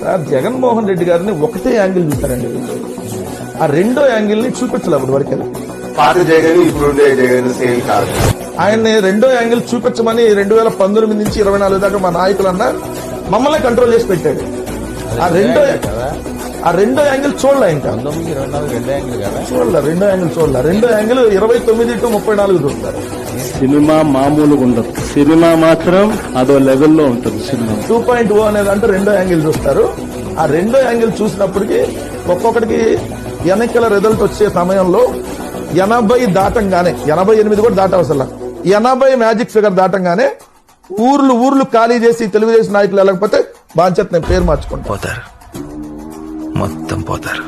Sir Jaganmohan Reddy గారిని ఒకటే angle చూస్తారండి, ఆ రెండో యాంగిల్ ని చూపించలే అప్పటి వరకు. పాత జగన్ ఇప్పుడుండే జగన్ సేమ్ కాదు. ఆయన్ని రెండో యాంగిల్ చూపించమని 2019 నుంచి 24 దాకా మా నాయకులన్నా మమ్మల్ని కంట్రోల్ చేసి పెట్టాడు. ఆ రెండో యాంగిల్ చూడలే, ఇంకా చూడలే రెండో యాంగిల్ చూడలే. రెండో యాంగిల్ 29 to 34 చూస్తారు. సినిమా మామూలుగా ఉండదు, సినిమా మాత్రం అదో లెవెల్లో ఉంటుంది. సినిమా 2.0 అనేది అంటే రెండో యాంగిల్ చూస్తారు. ఆ రెండో యాంగిల్ చూసినప్పటికీ ఒక్కొక్కడికి ఎన్నికల రిజల్ట్ వచ్చే సమయంలో 80 దాటంగానే, 88 కూడా దాటవసల, 80 మ్యాజిక్ ఫిగర్ దాటంగానే ఊర్లు ఖాళీ చేసి తెలుగుదేశం నాయకులు వెళ్ళకపోతే బాధ్యత నేను పేరు మార్చుకుంటా పోతారు, మొత్తం పోతారు.